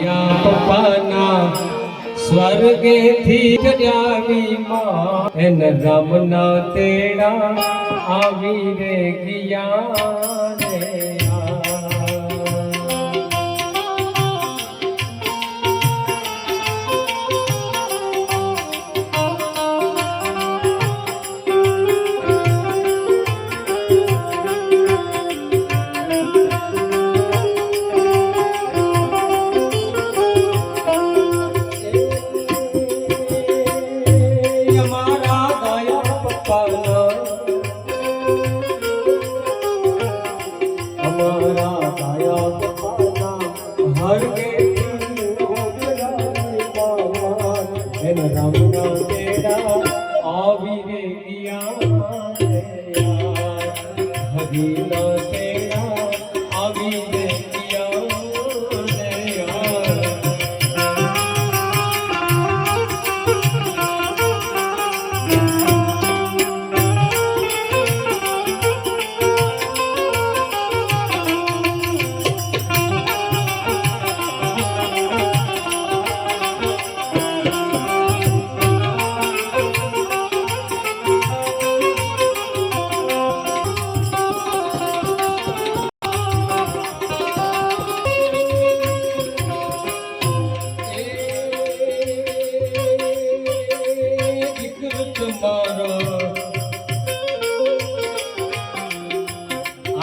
પપ્પાના સ્વર્ગેથી ચડ્યાવી માં એન રામના તેડા આવી રે ગયા રે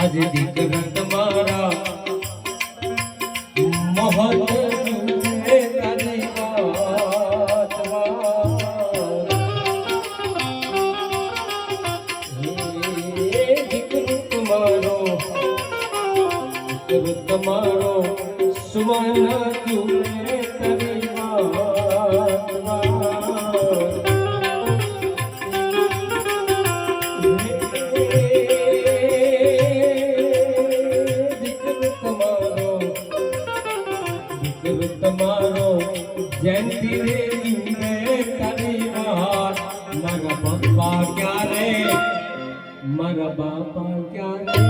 आज દીકરા તમારા મોહન તારી દીકરો તમારો સુમન તુમે તારી તમારો જયંતિ રે તારી વાત મારા પપ્પા ક્યારે મારા બાપા ક્યારે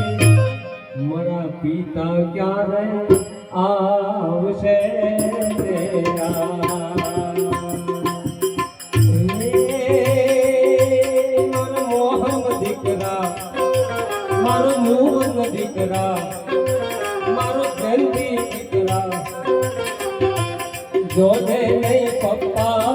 મારા પિતા ક્યારે આવશે મારો મોહન દીકરા મારો મોહન દીકરા મારો જયંતિ દીકરા જોને નહીં પપ્પા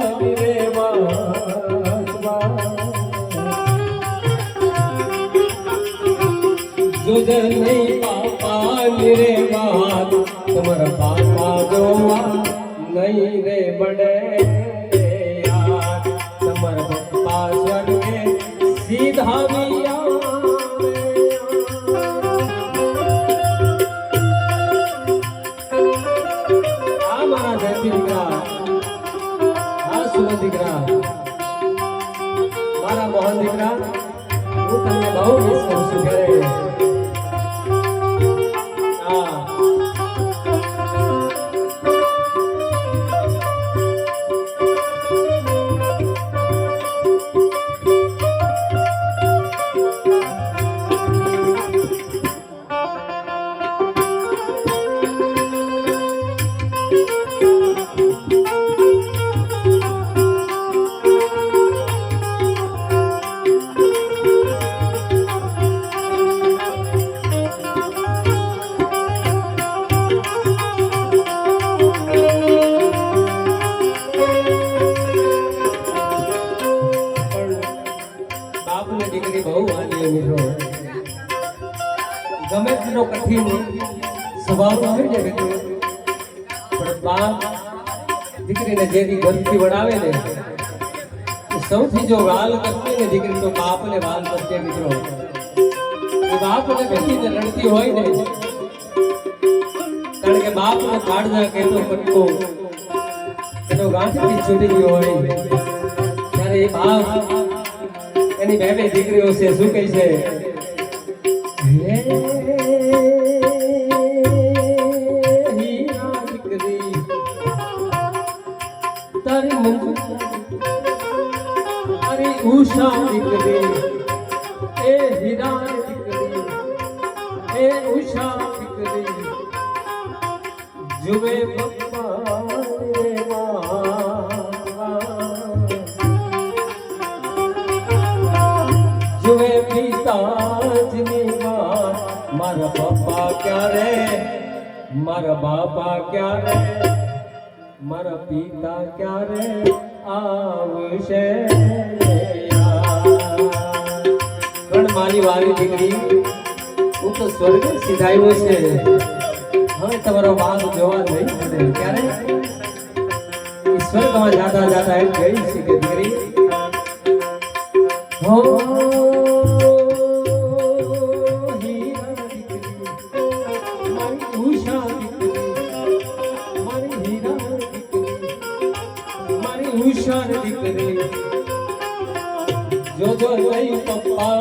જોજે નહીં પાપા રે વાત તમારા પાપા જોવા નહીં રે બડે યાર તમારા પપ્પા સ્વર્ગે સીધા દીકરા મારા મોહન દીકરા હું તમને બહુ મિસ કરું છું ઘરે ગમે તેનો કઠિન સ્વભાવ હોય ને પણ બાપ દીકરીને જેની ગરથી વડાવે ને સૌથી જો વાલ કરતી ને દીકરી તો બાપને વાલ કરતી મિત્રો એ બાપને બેસીને લડતી હોય ને કારણ કે બાપનો કાળજા કહેતો કટકો એનો ગાંઠથી છૂટી ગયો હોય ત્યારે એ બાપ એની બે દીકરીઓ છે શું કહે છે તારી ઉષા દીકરી એ હીરા દીકરી એ ઉષા દીકરી जुबे पप्पा મારા બાપા ક્યારે મારા પિતા ક્યારે આવશે પણ મારી વાલી દીકરી હું તો સ્વર્ગ સીધાયો છે હવે તમારો બાપ જોવા નહીં મળે ક્યારે સ્વર્ગમાં જાતા જાતા એમ કહી છે કે દીકરી હો ઉષાર દીકરી જો જો લઈ પપ્પા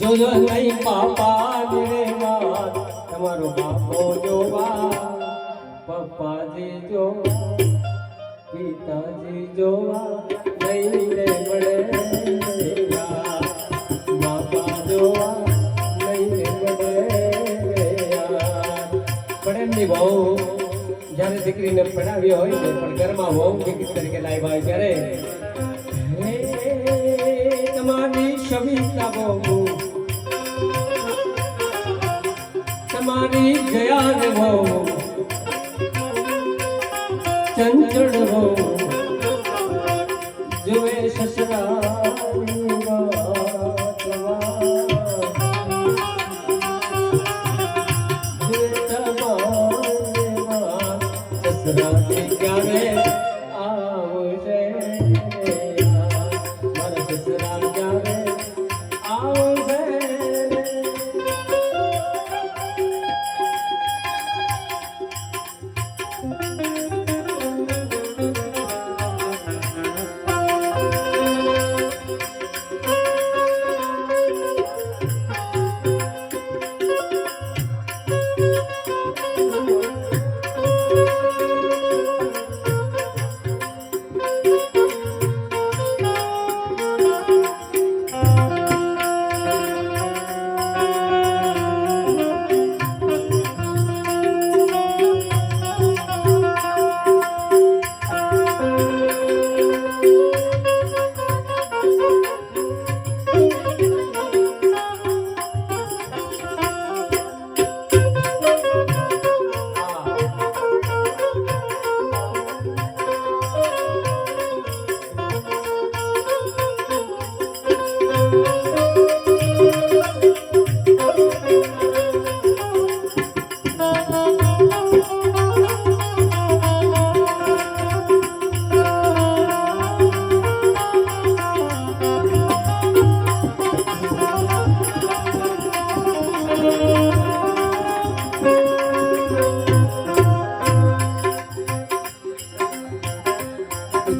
જો જો લઈ પાપા રે તમારો બાપો જોવા પપ્પાજી જો પિતાજી જોવા નહીં રે મળે બાપા જોવા નહીં રે મળે એમની વહુ જ્યારે દીકરીને પડાવી હોય ને પણ ઘરમાં વહુ દીકરી તરીકે લાવ્યા હોય ત્યારે તમારી સવિતા બહુ તમારી જયા ને બહુ ચંચળ બહુ જોવે સસરા ક્યારે આવશે મારા સસરા ક્યારે આવશે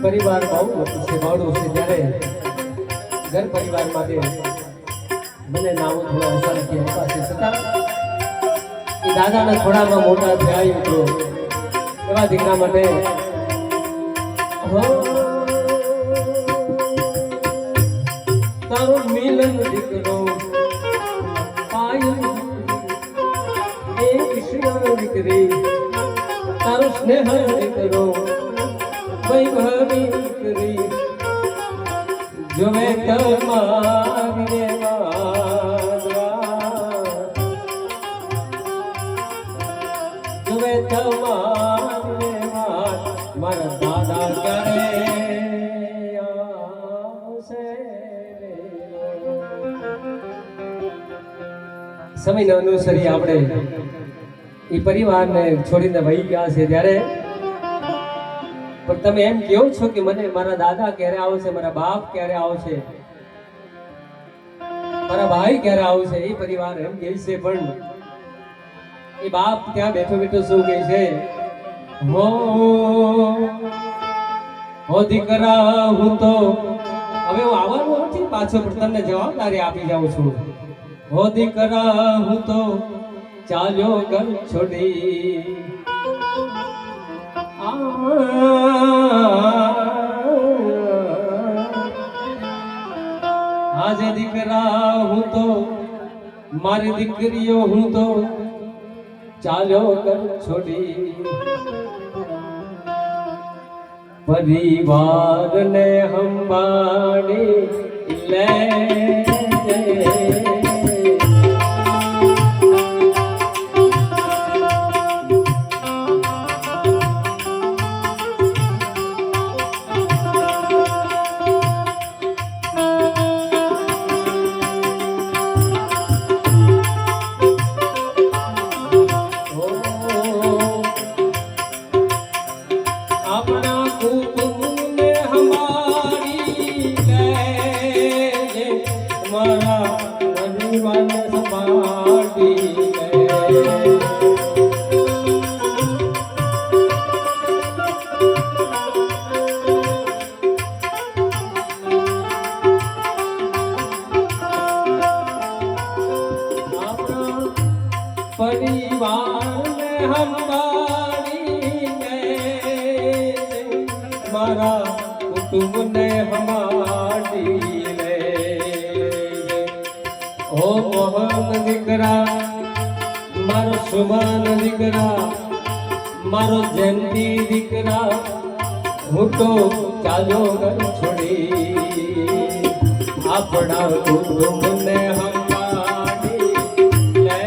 પરિવાર બહુ મોટું છે બહોળું છે ત્યારે ઘર પરિવાર માટે મને નામ થોડા ઓછા નથી આપ્યા છે છતાં એ દાદાના થોડામાં મોટા થયા તો એવા દીકરા માટે તારો મિલન દીકરો પાયલ એ ઈશ્વર દીકરી તારો સ્નેહ દીકરો વૈભવી દીકરી જોવે તમારી જોવે તમારી મારા દાદા ક્યારે આવશે સમયને અનુસરી આપણે એ પરિવારને છોડીને વહી ગયા છે ત્યારે પણ તમે એમ કહો છો કે મને મારા દાદા ક્યારે આવશે મારા બાપ ક્યારે આવશે મારા ભાઈ ક્યારે આવશે એ પરિવાર એમ કહે છે પણ એ બાપ ત્યાં બેઠો બેઠો શું કહે છે હો દીકરા હું તો હવે હું આવવાનું નથી પાછો પણ તમને જવાબદારી આપી જાઉં છું હો દીકરા હું તો ચાલ્યો ઘર છોડી આજે દીકરા હું તો મારી દીકરીઓ હું તો ચાલ્યો ઘર છોડી પરિવારને સંભાળી લે परिवार में हमारी मारा कुटुंब ने हमारी ओ मोहन दीकरा मारो सुमन दीकरा मारो जयंती दीकरा हूँ तो चालो घर छोड़ी अपना कुटुंब ने हमारी ले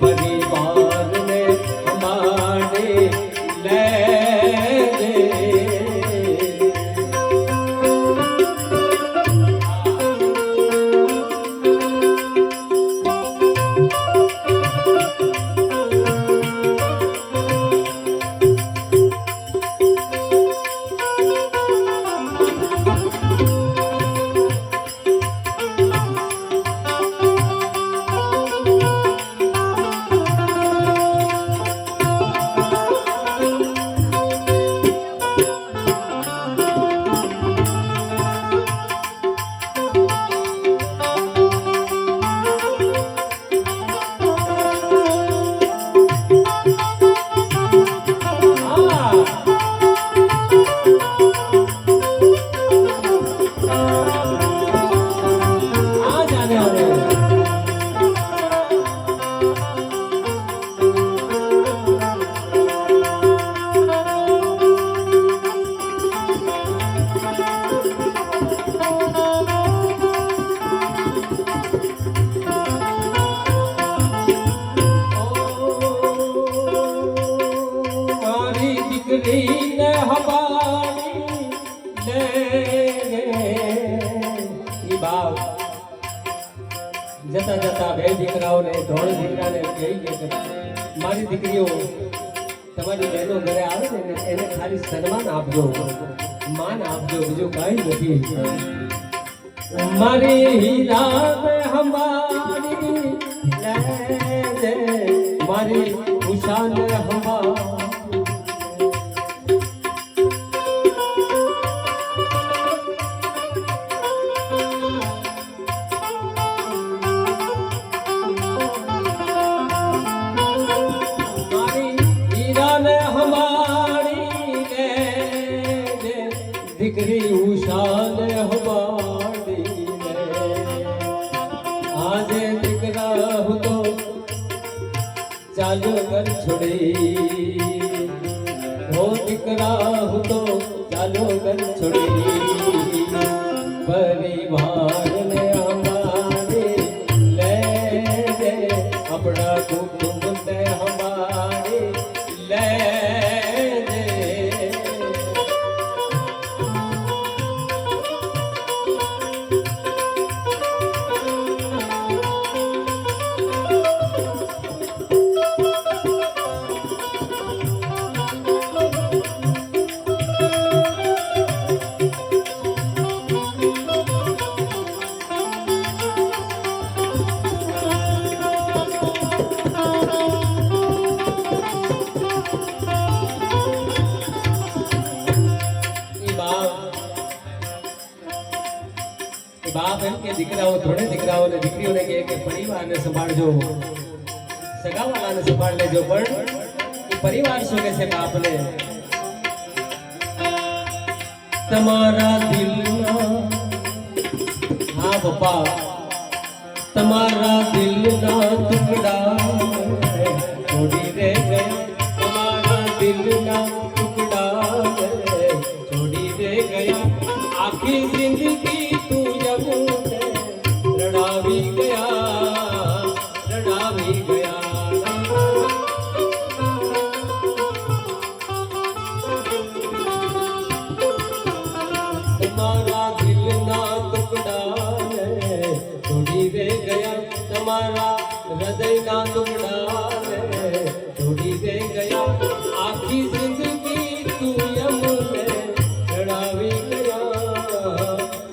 परिवार ने हमारे ले जता जता बे दीकराओने धोळ दीकराने कही के मारी दीकरीओ તમારી બહેનો ઘરે આવે ને એને ખાલી સન્માન આપજો, માન આપજો, બીજું કાંઈ નથી. મારી હીરા હમારી લે મારી ઉષાન હમારી દીકરી ઉષાન હમારી આજે દીકરા હું તો ચાલો ઘર છોડી, હો દીકરા હું તો ચાલો ઘર છોડી પરિવાર ને હમારે લે આપણા કુટુંબ ને હમારે લે बाप एम के दीकराओ थोड़े दीकराओ ने दीकरीओ ने के परिवार ने संभाळजो, सगावाला ने संभाळ लेजो, पण ई परिवार શું કે છે બાપ ને તમારા દિલના હા પપ્પા તમારા દિલના ટુકડા છોડી રે ગયા, તમારા દિલના ટુકડા છોડી રે ગયા, આખી જિંદગી તું જબ રડાવી ગયા તમારા દિલના ટુકડાને તોડી દે ગયા તમારા હૃદયના ટુકડાને તોડી દે ગયા આખી જિંદગી તું અમને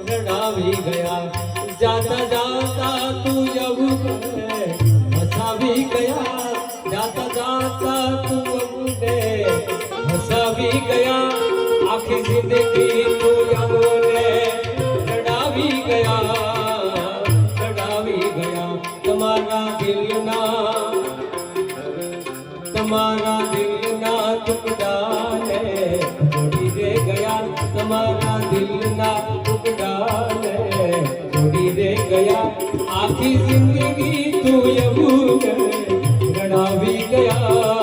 રડાવી ગયા જાતા જાતા તું અમને હસાવી ગયા જાતા જાતા તું અમને હસાવી ગયા આખી જિંદગી તું અમને રડાવી ગયા તમારા દિલના ટુકડાને તોડી દે ગયા તમારા દિલના ટુકડાને તોડી દે ગયા આખી જિંદગી તું અમને રડાવી ગયા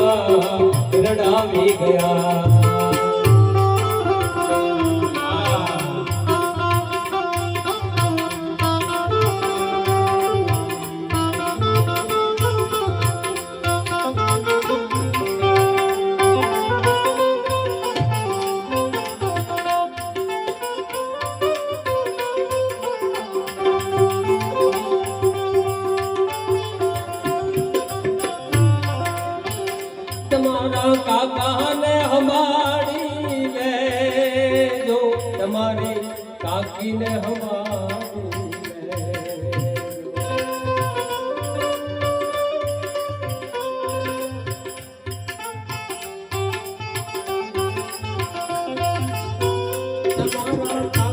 તમારા કાકાને હમાડી લેજો તમારી કાકીને હમાડી લેજો તમારા